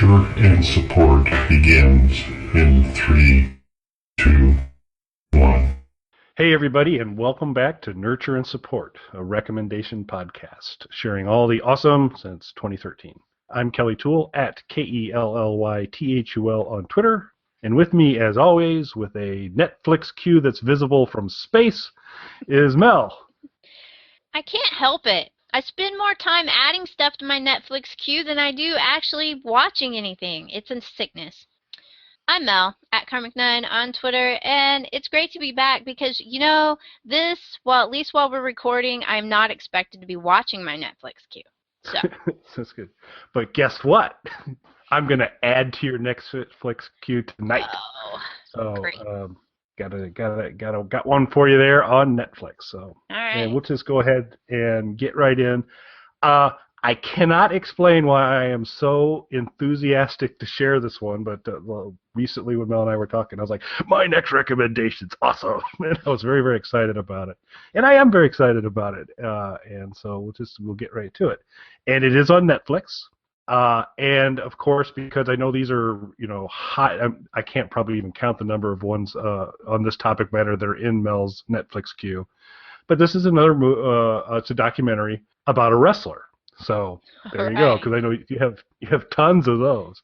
Nurture and support begins in 3, 2, 1. Hey everybody, and welcome back to Nurture and Support, a recommendation podcast sharing all the awesome since 2013. I'm Kelly Toole at KELLYTHUL on Twitter, and with me, as always, with a Netflix queue that's visible from space, is Mel. I can't help it. I spend more time adding stuff to my Netflix queue than I do actually watching anything. It's a sickness. I'm Mel, at Karmic9 on Twitter, and it's great to be back because, at least while we're recording, I'm not expected to be watching my Netflix queue. So. That's good. But guess what? I'm going to add to your Netflix queue tonight. Oh, so, great. Got one for you there on Netflix. So, all right. And we'll just go ahead and get right in. I cannot explain why I am so enthusiastic to share this one, but recently when Mel and I were talking, I was like, my next recommendation's awesome. And I was very, very excited about it. And I am very excited about it. And so we'll get right to it. And it is on Netflix. And of course, because I know these are, hot, I can't probably even count the number of ones on this topic matter that are in Mel's Netflix queue. But this is another, it's a documentary about a wrestler. So there you go, because I know you have tons of those.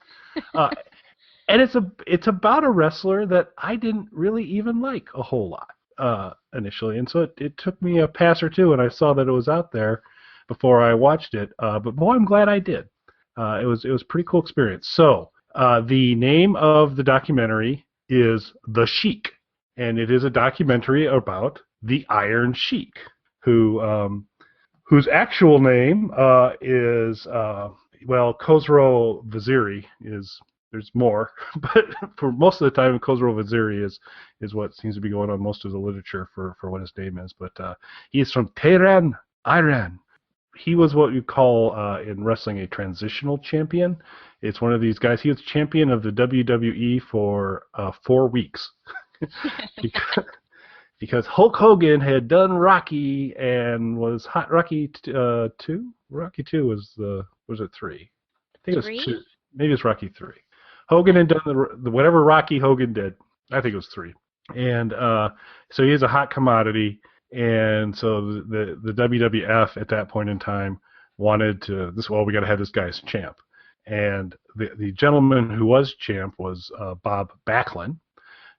And it's about a wrestler that I didn't really even like a whole lot initially. And so it took me a pass or two, and I saw that it was out there before I watched it. But boy, I'm glad I did. It was a pretty cool experience. So the name of the documentary is The Sheik, and it is a documentary about the Iron Sheik, whose actual name is Khosrow Viziri. There's more, but for most of the time, Khosrow Viziri is what seems to be going on most of the literature for what his name is. But he is from Tehran, Iran. He was what you call in wrestling a transitional champion. It's one of these guys. He was champion of the WWE for 4 weeks because Hulk Hogan had done Rocky and was hot. Rocky 2. Rocky 2 was it 3? I think it was 2. Maybe it's Rocky 3. Hogan had done the whatever Rocky Hogan did. I think it was 3. And so he is a hot commodity. And so the WWF at that point in time wanted we got to have this guy as champ. And the gentleman who was champ was Bob Backlund.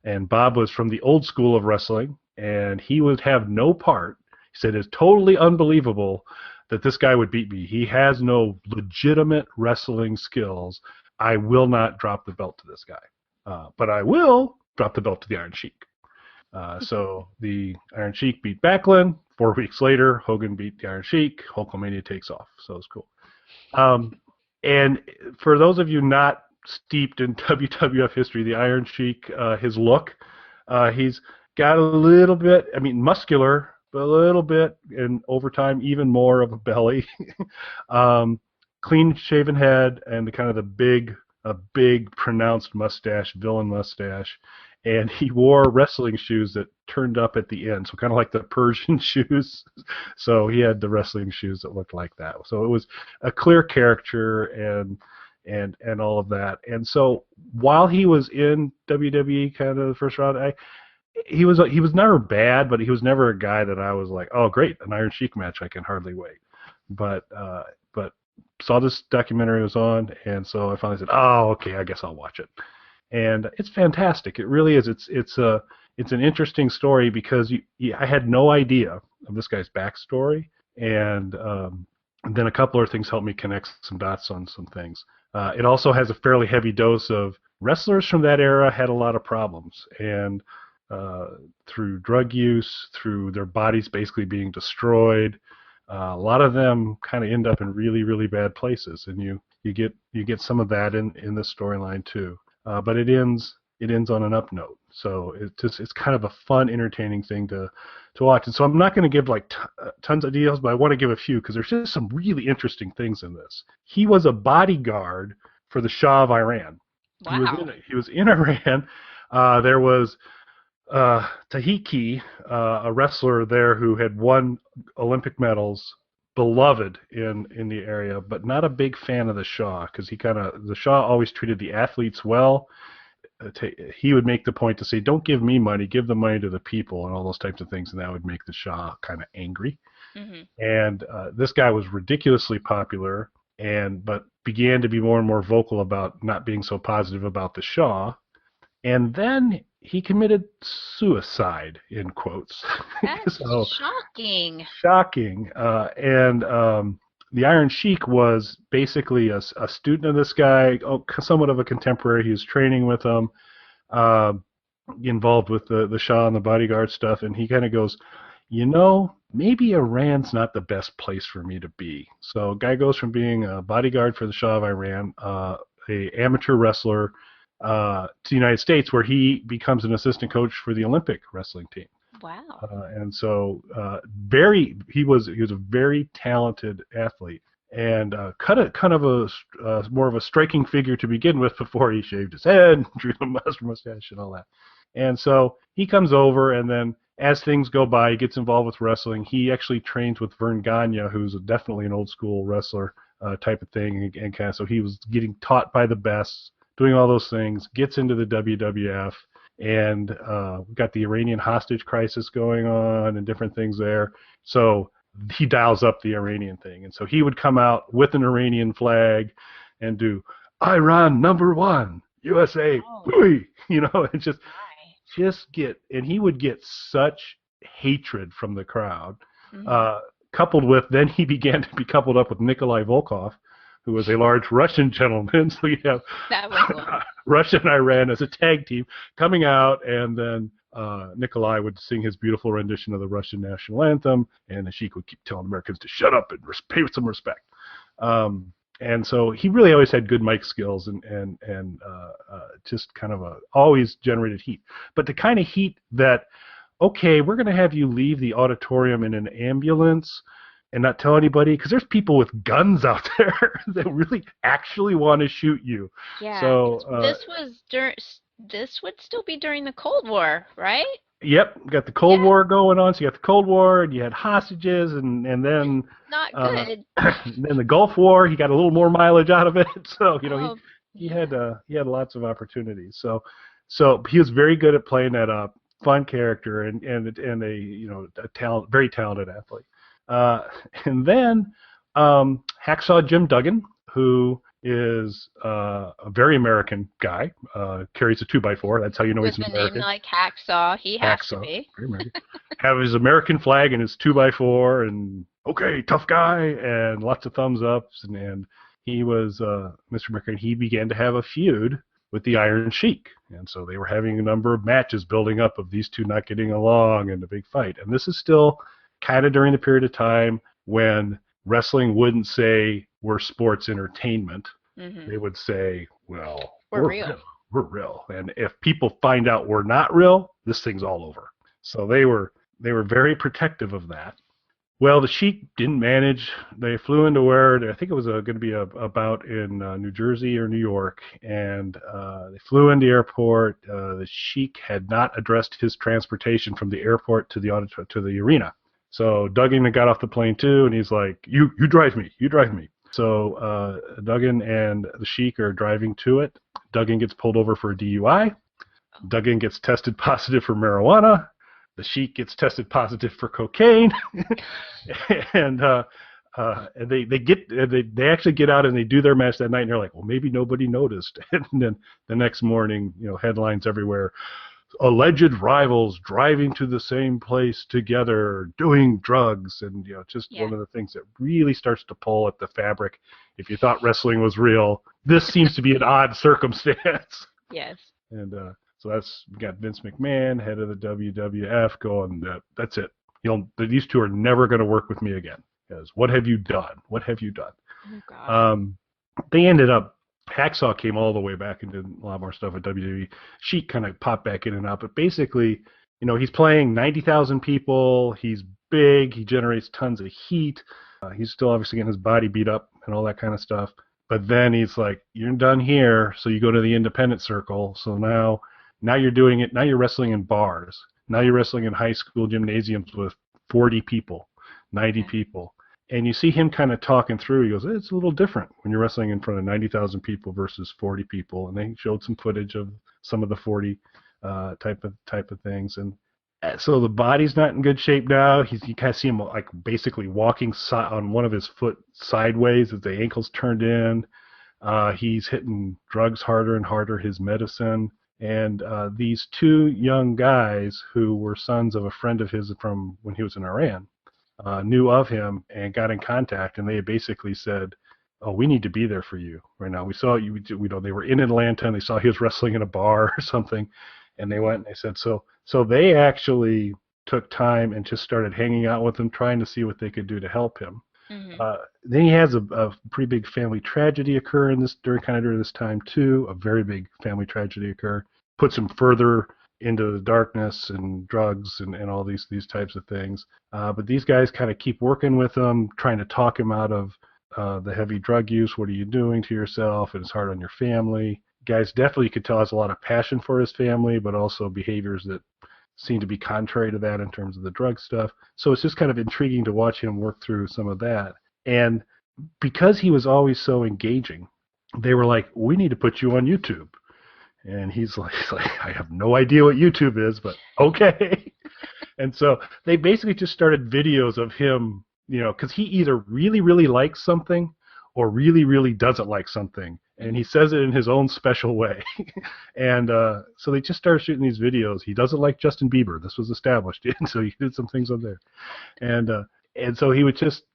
And Bob was from the old school of wrestling, and he would have no part. He said it's totally unbelievable that this guy would beat me. He has no legitimate wrestling skills. I will not drop the belt to this guy. But I will drop the belt to the Iron Sheik. So the Iron Sheik beat Backlund. 4 weeks later, Hogan beat the Iron Sheik. Hulkamania takes off. So it's cool. And for those of you not steeped in WWF history, the Iron Sheik, his look, he's got a little bit, muscular, but a little bit, and over time, even more of a belly. Clean shaven head and the big pronounced mustache, villain mustache. And he wore wrestling shoes that turned up at the end, so kind of like the Persian shoes. So he had the wrestling shoes that looked like that. So it was a clear character and all of that. And so while he was in WWE, kind of the first round, he was never bad, but he was never a guy that I was like, oh great, an Iron Sheik match, I can hardly wait. But saw this documentary was on, and so I finally said, oh okay, I guess I'll watch it. And it's fantastic. It really is. It's an interesting story because I had no idea of this guy's backstory, and then a couple of things helped me connect some dots on some things. It also has a fairly heavy dose of wrestlers from that era had a lot of problems, and through drug use, through their bodies basically being destroyed, a lot of them kind of end up in really, really bad places, and you get some of that in this storyline too. But it ends on an up note, so it's kind of a fun, entertaining thing to watch. And so I'm not going to give tons of details, but I want to give a few because there's just some really interesting things in this. He was a bodyguard for the Shah of Iran. Wow. He was in Iran. There was Tahiki, a wrestler there who had won Olympic medals, beloved in the area, but not a big fan of the Shah, because the Shah always treated the athletes well. He would make the point to say, don't give me money, give the money to the people, and all those types of things, and that would make the Shah kind of angry. Mm-hmm. And this guy was ridiculously popular, but began to be more and more vocal about not being so positive about the Shah. And then he committed suicide, in quotes. That's so, shocking. Shocking. The Iron Sheik was basically a student of this guy, somewhat of a contemporary. He was training with him, involved with the Shah and the bodyguard stuff, and he kind of goes, maybe Iran's not the best place for me to be. So guy goes from being a bodyguard for the Shah of Iran, a amateur wrestler, to the United States, where he becomes an assistant coach for the Olympic wrestling team. Wow. And so he was a very talented athlete, and kind of more of a striking figure to begin with before he shaved his head, drew the mustache and all that. And so he comes over, and then as things go by, he gets involved with wrestling. He actually trains with Vern Gagne, who's definitely an old school wrestler type of thing, and kind of, so he was getting taught by the best, doing all those things, gets into the WWF. And we've got the Iranian hostage crisis going on and different things there. So he dials up the Iranian thing. And so he would come out with an Iranian flag and do Iran #1, USA, wooey, and and he would get such hatred from the crowd. Mm-hmm. Coupled with, then he began to be coupled up with Nikolai Volkov, who was a large Russian gentleman. So you have Russia and Iran as a tag team coming out, and then Nikolai would sing his beautiful rendition of the Russian national anthem, and the Sheik would keep telling Americans to shut up and pay with some respect. And so he really always had good mic skills and just kind of always generated heat. But the kind of heat that, okay, we're going to have you leave the auditorium in an ambulance and not tell anybody, because there's people with guns out there that really actually want to shoot you. Yeah. So this would still be during the Cold War, right? Yep, you got the Cold War going on. So you got the Cold War, and you had hostages, and then not good. And then the Gulf War, he got a little more mileage out of it. So he had lots of opportunities. So he was very good at playing that up, fun character, and a very talented athlete. And then Hacksaw Jim Duggan, who is a very American guy, carries a 2x4. That's how you know he's an American. Name like Hacksaw, he has to be. Very American. Have his American flag and his 2x4, and okay, tough guy, and lots of thumbs ups, and he was Mr. American. He began to have a feud with the Iron Sheik, and so they were having a number of matches building up of these two not getting along and a big fight. And this is still kind of during the period of time when wrestling wouldn't say we're sports entertainment. Mm-hmm. They would say, well, we're real. We're real. And if people find out we're not real, this thing's all over. So they were very protective of that. Well, the Sheik didn't manage. They flew into where I think it was going to be a bout in New Jersey or New York, and they flew into the airport. The Sheik had not addressed his transportation from the airport to the arena. So Duggan got off the plane too, and he's like, "You drive me, you drive me." So Duggan and the Sheik are driving to it. Duggan gets pulled over for a DUI. Duggan gets tested positive for marijuana. The Sheik gets tested positive for cocaine, and they actually get out and they do their match that night. And they're like, "Well, maybe nobody noticed." And then the next morning, headlines everywhere. Alleged rivals driving to the same place together, doing drugs, and one of the things that really starts to pull at the fabric. If you thought wrestling was real, this seems to be an odd circumstance. Yes. And so we got Vince McMahon, head of the WWF, going, that's it. These two are never going to work with me again. Because what have you done? What have you done? Oh, God. They ended up. Hacksaw came all the way back and did a lot more stuff at WWE. Sheik kind of popped back in and out, but basically, he's playing 90,000 people. He's big. He generates tons of heat. He's still obviously getting his body beat up and all that kind of stuff. But then he's like, "You're done here," so you go to the independent circle. So now you're doing it. Now you're wrestling in bars. Now you're wrestling in high school gymnasiums with 40 people, 90 people. And you see him kind of talking through. He goes, it's a little different when you're wrestling in front of 90,000 people versus 40 people. And they showed some footage of some of the 40 type of things. And so the body's not in good shape now. You kind of see him like basically walking on one of his foot sideways as the ankle's turned in. He's hitting drugs harder and harder, his medicine. And these two young guys who were sons of a friend of his from when he was in Iran knew of him and got in contact, and they basically said, "Oh, we need to be there for you right now. We saw you. They were in Atlanta and they saw he was wrestling in a bar or something, and they went and they said so. So they actually took time and just started hanging out with him, trying to see what they could do to help him. Mm-hmm. Then he has a pretty big family tragedy occur during this time too. A very big family tragedy occur, puts him further into the darkness and drugs and all these types of things. But these guys kind of keep working with him, trying to talk him out of the heavy drug use. What are you doing to yourself? And it's hard on your family. Guys definitely, you could tell, has a lot of passion for his family, but also behaviors that seem to be contrary to that in terms of the drug stuff. So it's just kind of intriguing to watch him work through some of that. And because he was always so engaging, they were like, we need to put you on YouTube. And he's like, I have no idea what YouTube is, but okay. And so they basically just started videos of him, because he either really, really likes something or really, really doesn't like something. And he says it in his own special way. And so they just started shooting these videos. He doesn't like Justin Bieber. This was established. And so he did some things on there. And so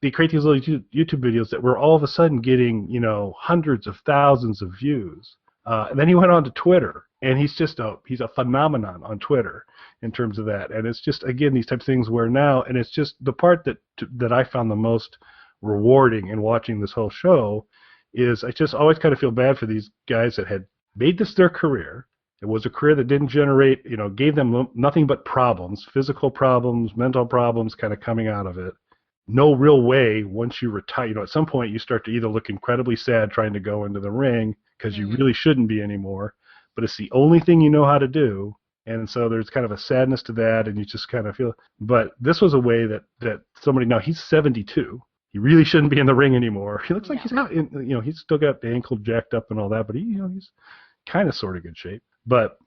they create these little YouTube videos that were all of a sudden getting, hundreds of thousands of views. And then he went on to Twitter, and he's a phenomenon on Twitter in terms of that. And it's just, again, these types of things where now, and it's just the part that I found the most rewarding in watching this whole show is I just always kind of feel bad for these guys that had made this their career. It was a career that didn't generate, gave them nothing but problems, physical problems, mental problems kind of coming out of it. No real way once you retire, at some point you start to either look incredibly sad trying to go into the ring because you really shouldn't be anymore, but it's the only thing you know how to do. And so there's kind of a sadness to that, and you just kind of feel, but this was a way that somebody, now he's 72. He really shouldn't be in the ring anymore. He looks like he's not, he's still got the ankle jacked up and all that, but he's kind of sort of good shape, but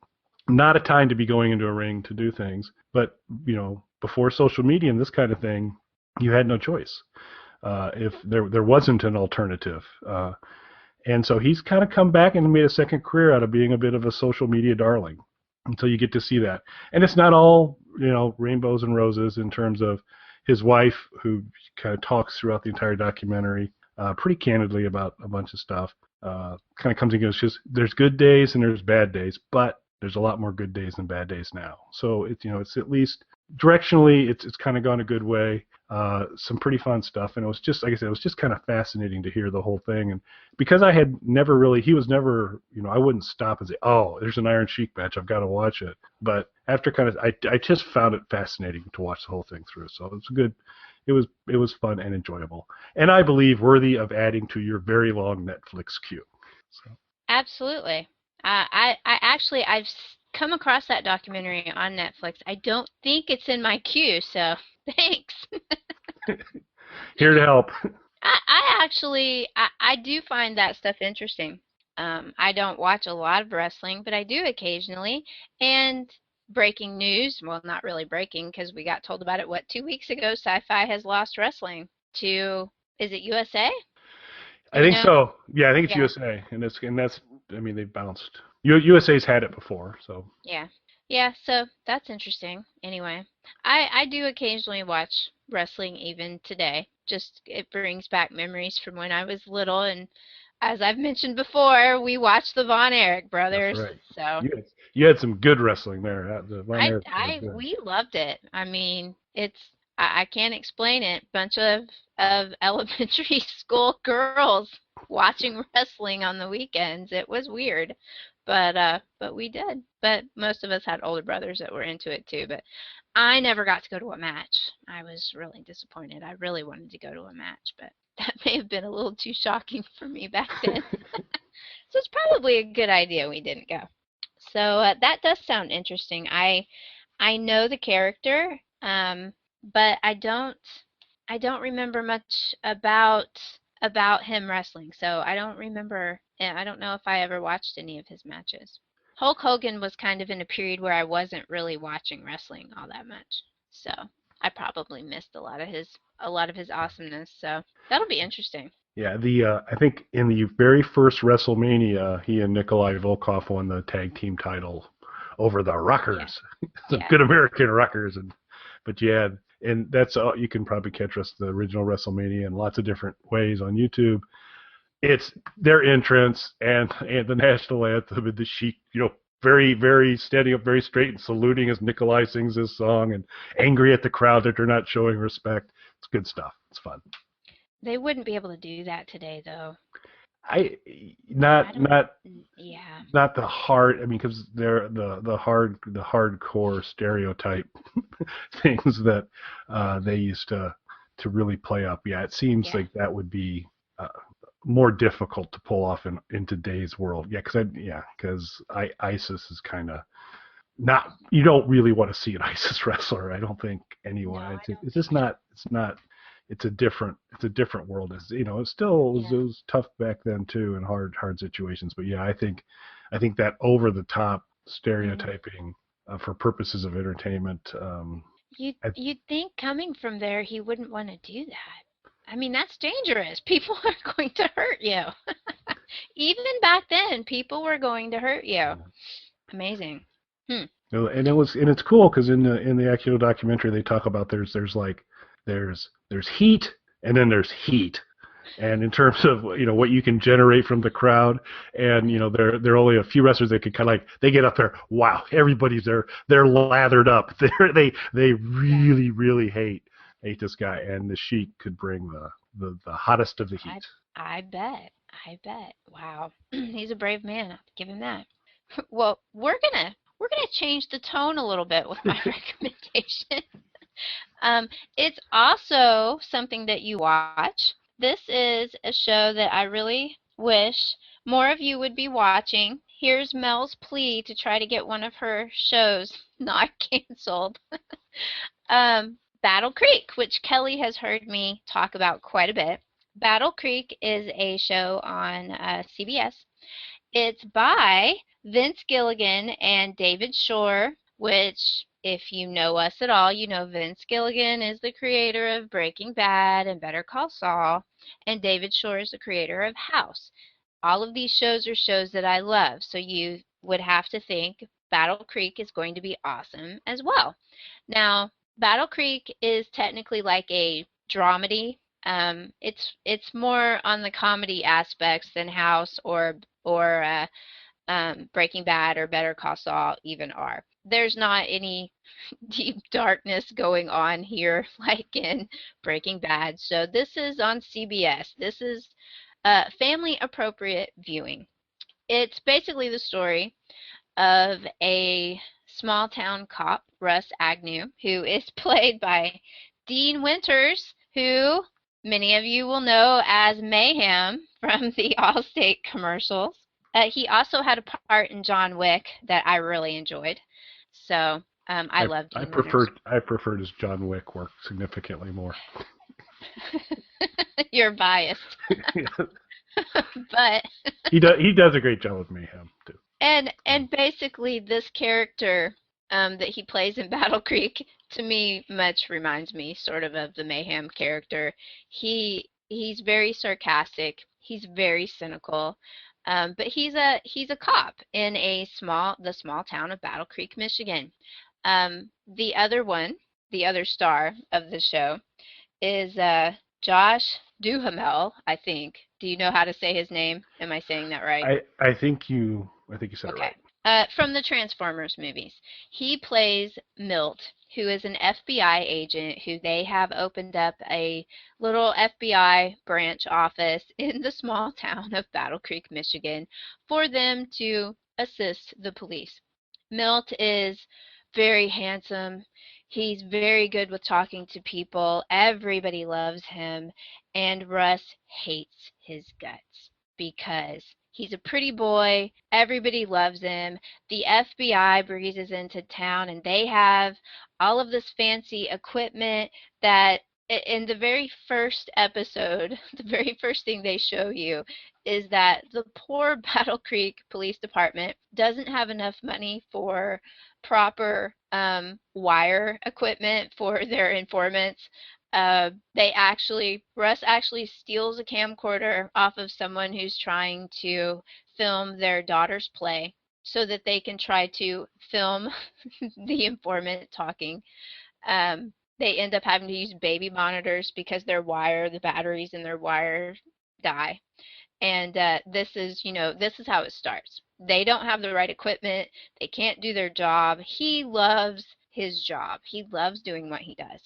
not a time to be going into a ring to do things. But, before social media and this kind of thing, you had no choice. If there wasn't an alternative. And so he's kind of come back and made a second career out of being a bit of a social media darling. And so you get to see that. And it's not all, rainbows and roses in terms of his wife, who kind of talks throughout the entire documentary pretty candidly about a bunch of stuff. Kind of comes and goes. There's good days and there's bad days, but there's a lot more good days than bad days now. So it's at least directionally it's kind of gone a good way. Some pretty fun stuff, and it was just, like I said, it was just kind of fascinating to hear the whole thing. And because I had never really, he was never, I wouldn't stop and say, oh, there's an Iron Sheik match, I've got to watch it. But after kind of, I just found it fascinating to watch the whole thing through. So it was good. It was fun and enjoyable, and I believe worthy of adding to your very long Netflix queue. So. Absolutely. I've come across that documentary on Netflix. I don't think it's in my queue, so thanks. Here to help. I do find that stuff interesting. I don't watch a lot of wrestling, but I do occasionally. And breaking news, well, not really breaking because we got told about it, 2 weeks ago, Sci-Fi has lost wrestling to, is it USA? I think so. Yeah, I think it's USA, and that's. I mean, they've bounced. USA's had it before, so. Yeah. So that's interesting. Anyway, I do occasionally watch wrestling even today. Just it brings back memories from when I was little, and as I've mentioned before, we watched the Von Erich brothers. That's right. So you had some good wrestling there. The Von Erich we loved it. I mean, I can't explain it. Bunch of elementary school girls watching wrestling on the weekends. It was weird, but we did. But most of us had older brothers that were into it too. But I never got to go to a match. I was really disappointed. I really wanted to go to a match, but that may have been a little too shocking for me back then. So it's probably a good idea we didn't go. So that does sound interesting. I know the character, but I don't I don't remember much about him wrestling, so I don't remember. I don't know if I ever watched any of his matches. Hulk Hogan was kind of in a period where I wasn't really watching wrestling all that much, so I probably missed a lot of his awesomeness. So that'll be interesting. Yeah, I think in the very first WrestleMania, he and Nikolai Volkov won the tag team title over the Ruckers, the Yeah. Good American Ruckers, but yeah, and that's all you can probably catch us the original WrestleMania in lots of different ways on YouTube. It's their entrance and the national anthem and the Sheik, very, very standing up very straight and saluting as Nikolai sings his song and angry at the crowd that they're not showing respect. It's good stuff. It's fun. They wouldn't be able to do that today, though. I I not don't. not Yeah. not the hard. I mean, because they're the hardcore stereotype things that they used to really play up. Yeah, it seems Yeah. like that would be uh, more difficult to pull off in today's world. Yeah, because ISIS is kind of not. You don't really want to see an ISIS wrestler. I don't think No, anyone. I don't It's think just not. It's not. It's a different world. It was tough back then too, and hard situations. But yeah, I think that over the top stereotyping for purposes of entertainment. You'd think coming from there he wouldn't want to do that. I mean, that's dangerous. People are going to hurt you. Even back then, people were going to hurt you. Amazing. Hmm. And it's cool because in the actual documentary they talk about there's heat and then there's heat, and in terms of what you can generate from the crowd, and there are only a few wrestlers that could kind of like they get up there, wow, everybody's there, they're lathered up, they really hate this guy, and the Sheik could bring the hottest of the heat. I bet. I bet. Wow. He's a brave man. I'll give him that. Well, we're gonna change the tone a little bit with my recommendation. It's also something that you watch. This is a show that I really wish more of you would be watching. Here's Mel's plea to try to get one of her shows not canceled. Battle Creek, which Kelly has heard me talk about quite a bit. Battle Creek is a show on CBS. It's by Vince Gilligan and David Shore, which, if you know us at all, you know Vince Gilligan is the creator of Breaking Bad and Better Call Saul, and David Shore is the creator of House. All of these shows are shows that I love, so you would have to think Battle Creek is going to be awesome as well. Now, Battle Creek is technically like a dramedy. It's more on the comedy aspects than House or Breaking Bad or Better Call Saul even are. There's not any deep darkness going on here like in Breaking Bad. So this is on CBS. This is family appropriate viewing. It's basically the story of a small town cop, Russ Agnew, who is played by Dean Winters, who many of you will know as Mayhem from the Allstate commercials. He also had a part in John Wick that I really enjoyed. So I I love I Dean Winters. preferred his John Wick work significantly more. You're biased, but He does a great job with Mayhem too. and basically this character that he plays in Battle Creek to me much reminds me sort of the Mayhem character. He's very sarcastic. He's very cynical. But he's a cop in the small town of Battle Creek, Michigan. The other one, the other star of the show, is Josh Duhamel, I think. Do you know how to say his name? Am I saying that right? I think you said it Okay. right. From the Transformers movies. He plays Milt, who is an FBI agent who they have opened up a little FBI branch office in the small town of Battle Creek, Michigan, for them to assist the police. Milt is very handsome. He's very good with talking to people. Everybody loves him. And Russ hates his guts because he's a pretty boy. Everybody loves him. The FBI breezes into town and they have all of this fancy equipment that in the very first episode, the very first thing they show you is that the poor Battle Creek Police Department doesn't have enough money for proper wire equipment for their informants. Russ actually steals a camcorder off of someone who's trying to film their daughter's play so that they can try to film the informant talking. They end up having to use baby monitors because the batteries in their wire die. And this is how it starts. They don't have the right equipment. They can't do their job. He loves his job. He loves doing what he does.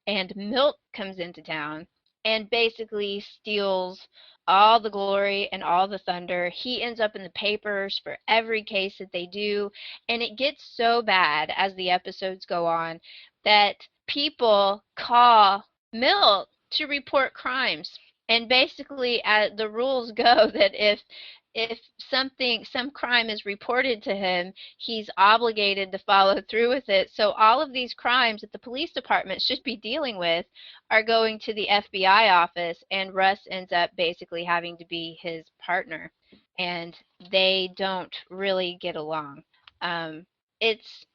And Milt comes into town and basically steals all the glory and all the thunder. He ends up in the papers for every case that they do. And it gets so bad as the episodes go on that people call Milt to report crimes. And basically, the rules go that if some crime is reported to him, he's obligated to follow through with it. So all of these crimes that the police department should be dealing with are going to the FBI office, and Russ ends up basically having to be his partner, and they don't really get along. Um, it's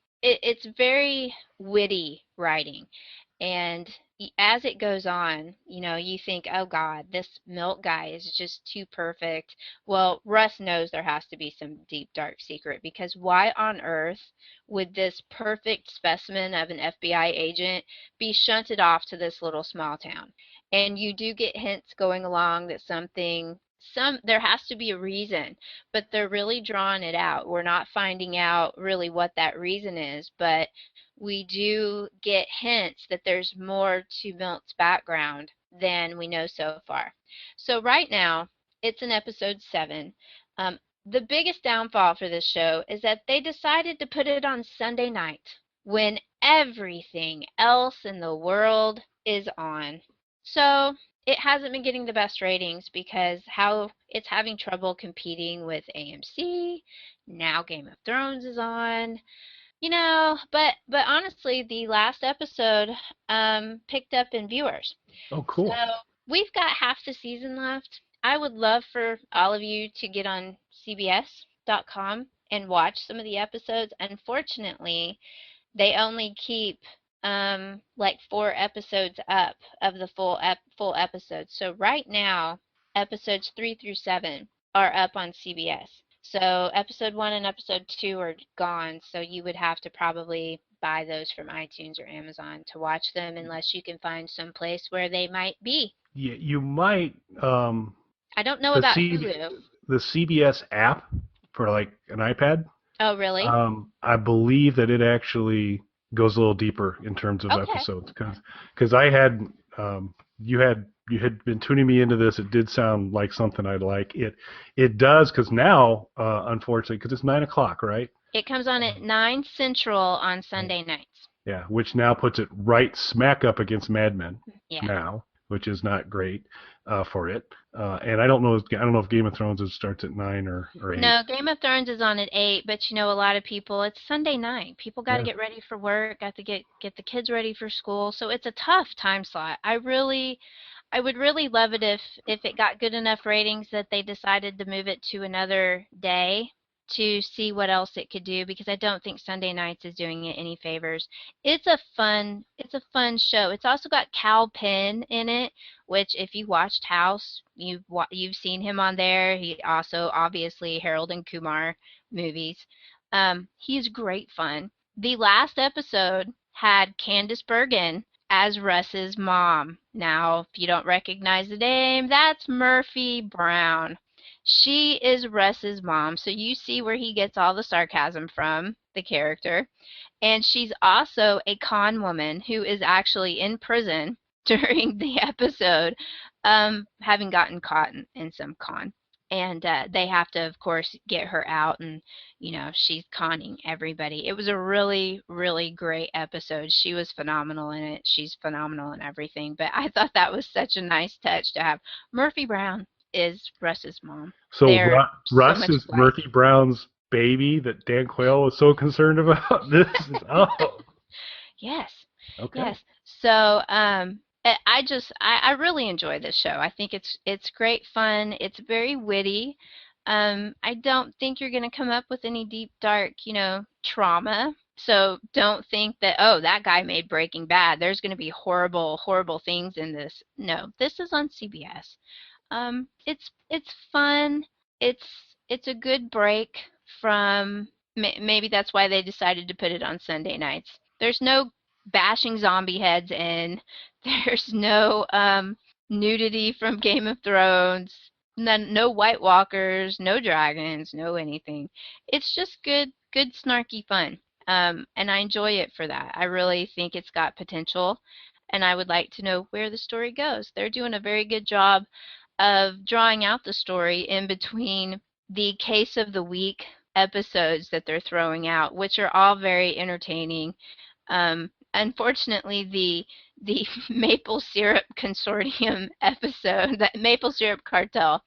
very witty writing. And as it goes on, you think, oh God, this Milt guy is just too perfect. Well, Russ knows there has to be some deep, dark secret, because why on earth would this perfect specimen of an FBI agent be shunted off to this little small town? And you do get hints going along that there has to be a reason, but they're really drawing it out. We're not finding out really what that reason is, but we do get hints that there's more to Milt's background than we know so far. So right now, it's in episode 7. The biggest downfall for this show is that they decided to put it on Sunday night when everything else in the world is on. So it hasn't been getting the best ratings because how it's having trouble competing with AMC. Now Game of Thrones is on. But honestly, the last episode picked up in viewers. Oh, cool. So we've got half the season left. I would love for all of you to get on CBS.com and watch some of the episodes. Unfortunately, they only keep like 4 episodes up of the full episodes. So right now, episodes 3 through 7 are up on CBS. So episode 1 and episode 2 are gone, so you would have to probably buy those from iTunes or Amazon to watch them, unless you can find some place where they might be. Yeah, you might. I don't know about Hulu. The CBS app for like an iPad. Oh, really? I believe that it actually goes a little deeper in terms of episodes, because I had you had been tuning me into this. It did sound like something I'd like. It does, because now, unfortunately, because it's 9:00, right? It comes on at 9 Central on Sunday nights. Yeah, which now puts it right smack up against Mad Men now, which is not great for it. And I don't know if Game of Thrones starts at 9 or 8. No, Game of Thrones is on at 8, but a lot of people, it's Sunday night. People got to get ready for work, got to get the kids ready for school, so it's a tough time slot. I would really love it if it got good enough ratings that they decided to move it to another day to see what else it could do, because I don't think Sunday nights is doing it any favors. It's a fun show. It's also got Cal Penn in it, which if you watched House, you've seen him on there. He also obviously Harold and Kumar movies. He's great fun. The last episode had Candice Bergen as Russ's mom. Now, if you don't recognize the name, that's Murphy Brown. She is Russ's mom, so you see where he gets all the sarcasm from, the character. And she's also a con woman who is actually in prison during the episode, having gotten caught in some con. And they have to, of course, get her out, and, she's conning everybody. It was a really, really great episode. She was phenomenal in it. She's phenomenal in everything. But I thought that was such a nice touch to have Murphy Brown is Russ's mom. So Russ is Murphy Brown's baby that Dan Quayle was so concerned about? This is, Yes. Okay. Yes. So I really enjoy this show. I think it's great fun. It's very witty. I don't think you're going to come up with any deep, dark, trauma. So don't think that, oh, that guy made Breaking Bad. There's going to be horrible, horrible things in this. No, this is on CBS. It's fun. It's it's a good break from maybe that's why they decided to put it on Sunday nights. There's no bashing zombie heads in. There's no nudity from Game of Thrones. No White Walkers, no dragons, no anything. It's just good snarky fun. And I enjoy it for that. I really think it's got potential, and I would like to know where the story goes. They're doing a very good job of drawing out the story in between the case of the week episodes that they're throwing out, which are all very entertaining. Unfortunately, the maple syrup consortium episode, the maple syrup cartel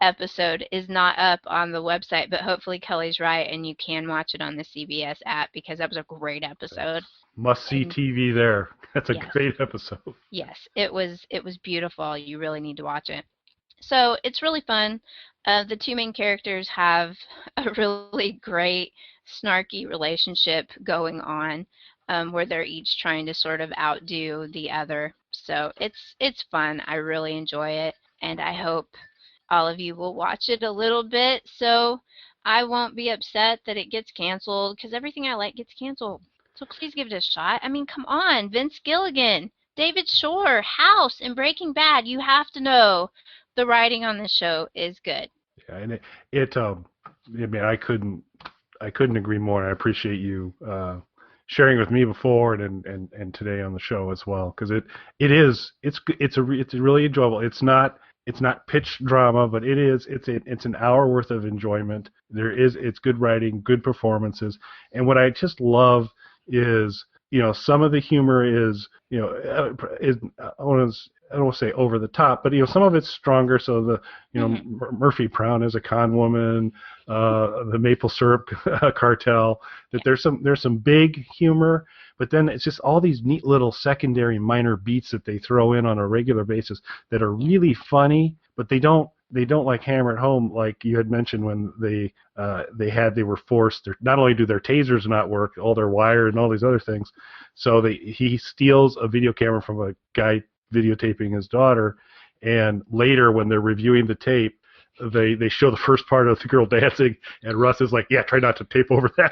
episode, is not up on the website, but hopefully Kelly's right and you can watch it on the CBS app because that was a great episode. Must-see TV there. That's a great episode. Yes, it was beautiful. You really need to watch it. So it's really fun. The two main characters have a really great snarky relationship going on, where they're each trying to sort of outdo the other. So it's fun. I really enjoy it, and I hope all of you will watch it a little bit so I won't be upset that it gets canceled, because everything I like gets canceled. So please give it a shot. I mean, come on, Vince Gilligan, David Shore, House, and Breaking Bad. You have to know the writing on this show is good. Yeah, and I mean, I couldn't agree more. I appreciate you sharing with me before and today on the show as well, because it's really enjoyable. It's not pitch drama, but it's an hour worth of enjoyment. It's good writing, good performances, and what I just love is, some of the humor is, I don't want to say over the top, but some of it's stronger. So the Murphy Brown is a con woman, the maple syrup cartel. That there's some big humor, but then it's just all these neat little secondary minor beats that they throw in on a regular basis that are really funny, but they don't like hammer it home, like you had mentioned when they were forced. Not only do their tasers not work, all their wire and all these other things, so he steals a video camera from a guy videotaping his daughter, and later when they're reviewing the tape, they show the first part of the girl dancing, and Russ is like, yeah, try not to tape over that.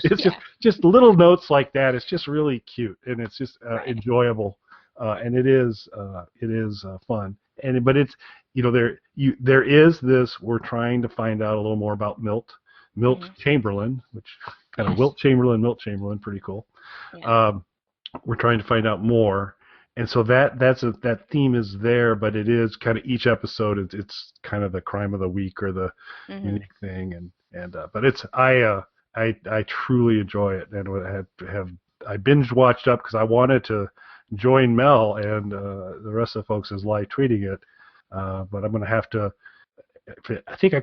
It's just little notes like that. It's just really cute, and it's just enjoyable, and it is fun. But it's there is this, we're trying to find out a little more about Milt Chamberlain, which kind of Wilt Chamberlain, pretty cool. Yeah. We're trying to find out more. And so that theme is there, but it is kind of each episode. It's kind of the crime of the week or the unique thing, but I truly enjoy it, and I binge watched up because I wanted to join Mel and the rest of the folks as live tweeting it, but I'm gonna have to. I think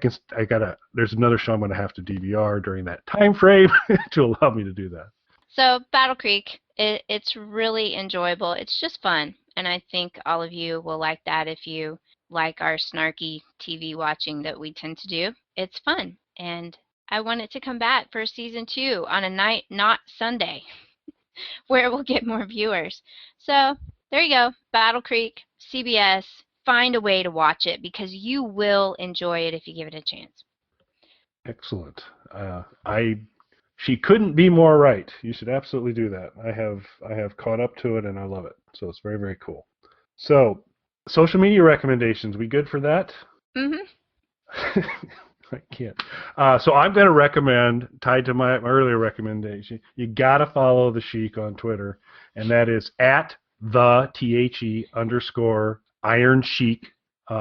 there's another show I'm gonna have to DVR during that time frame to allow me to do that. So Battle Creek, it's really enjoyable. It's just fun, and I think all of you will like that if you like our snarky TV watching that we tend to do. It's fun, and I want it to come back for season 2 on a night not Sunday, where we'll get more viewers. So there you go, Battle Creek, CBS. Find a way to watch it because you will enjoy it if you give it a chance. Excellent. She couldn't be more right. You should absolutely do that. I have caught up to it, and I love it. So it's very, very cool. So, social media recommendations. We good for that? Mm-hmm. I can't. So I'm going to recommend, tied to my earlier recommendation, you got to follow the Sheik on Twitter, and that is at @the _Iron Sheik.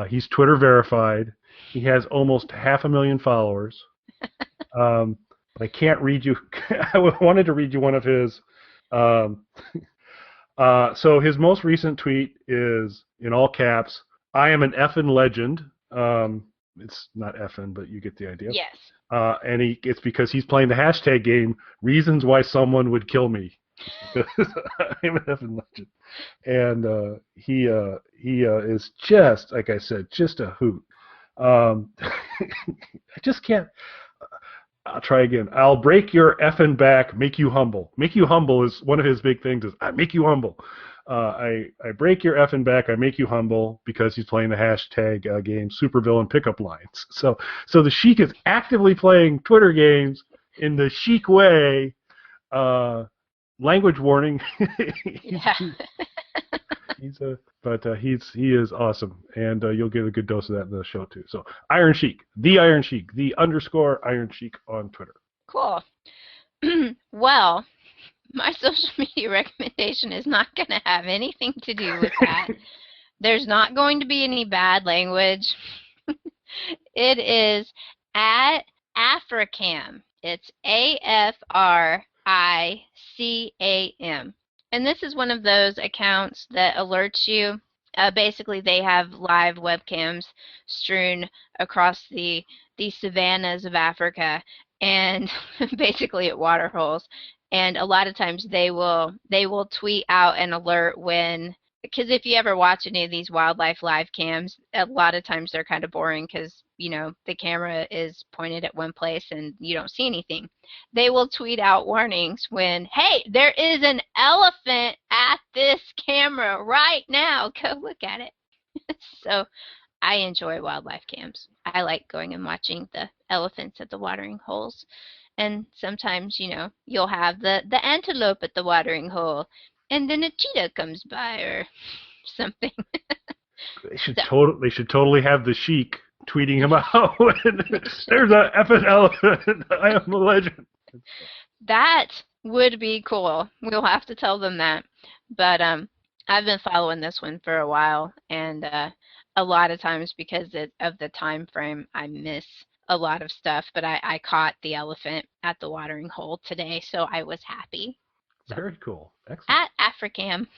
He's Twitter verified. He has almost 500,000 followers. I can't read you. I wanted to read you one of his. So his most recent tweet is in all caps, "I am an effing legend." It's not effing, but you get the idea. Yes. And it's because he's playing the hashtag game, reasons why someone would kill me. because I'm an effing legend. And he is just, like I said, just a hoot. I just can't. I'll try again. I'll break your effing back, make you humble. Make you humble is one of his big things. Is I make you humble. I break your effing back, I make you humble, because he's playing the hashtag game supervillain pickup lines. So the Sheik is actively playing Twitter games in the Sheik way. Language warning. Yeah. He is awesome, and you'll get a good dose of that in the show too. So Iron Sheik, the Iron Sheik, the _ Iron Sheik on Twitter. Cool. Well, my social media recommendation is not going to have anything to do with that. There's not going to be any bad language. It is at Africam. It's AFRICAM. And this is one of those accounts that alerts you. Basically, they have live webcams strewn across the savannas of Africa, and basically at water holes. And a lot of times they will tweet out an alert when, because if you ever watch any of these wildlife live cams, a lot of times they're kind of boring because, you know, the camera is pointed at one place and you don't see anything. They will tweet out warnings when, hey, there is an elephant at this camera right now. Go look at it. So I enjoy wildlife cams. I like going and watching the elephants at the watering holes. And sometimes, you know, you'll have the antelope at the watering hole, and then a cheetah comes by or something. They should totally have the Sheik tweeting him out. There's a effing elephant. I am a legend. That would be cool. We'll have to tell them that. But I've been following this one for a while, and a lot of times because of the time frame, I miss a lot of stuff. But I caught the elephant at the watering hole today, so I was happy. So, very cool. Excellent. At Africam.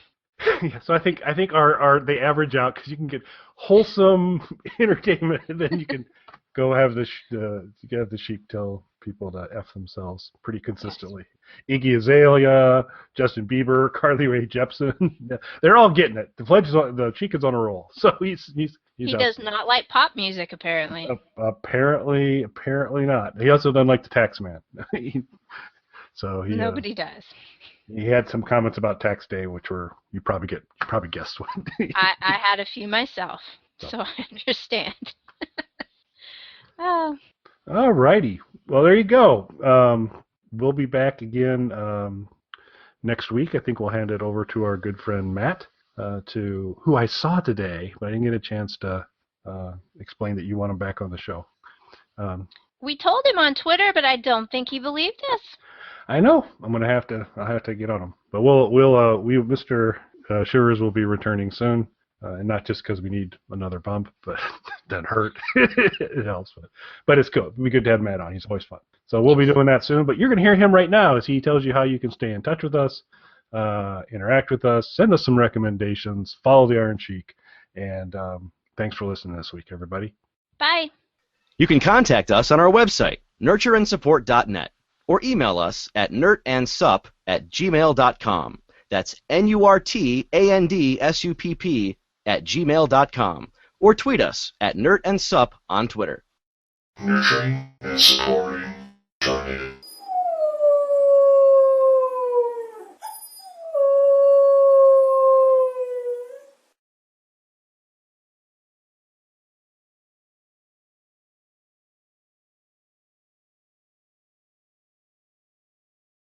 Yeah, so I think they average out because you can get wholesome entertainment, and then you can go have the Sheik tell people to F themselves pretty consistently. Yes. Iggy Azalea, Justin Bieber, Carly Rae Jepsen, they're all getting it. The Sheik is on a roll. So he does not like pop music, apparently. Apparently not. He also doesn't like the tax man. Nobody does. He had some comments about tax day, which you probably guessed what. I had a few myself, so I understand. Oh. All righty. Well, there you go. We'll be back again next week. I think we'll hand it over to our good friend Matt, who I saw today, but I didn't get a chance to explain that you want him back on the show. We told him on Twitter, but I don't think he believed us. I know. I'll have to get on him. But Mr. Shivers will be returning soon, and not just because we need another bump, but that hurt. It helps. But it's cool. It'll be good to have Matt on. He's always fun. So we'll be doing that soon. But you're going to hear him right now as he tells you how you can stay in touch with us, interact with us, send us some recommendations, follow the Iron Sheik, and thanks for listening this week, everybody. Bye. You can contact us on our website, nurtureandsupport.net, or email us at nurtandsupp@gmail.com. That's NURTANDSUPP@gmail.com. Or tweet us at nurtandsupp on Twitter. Nurturing and supporting.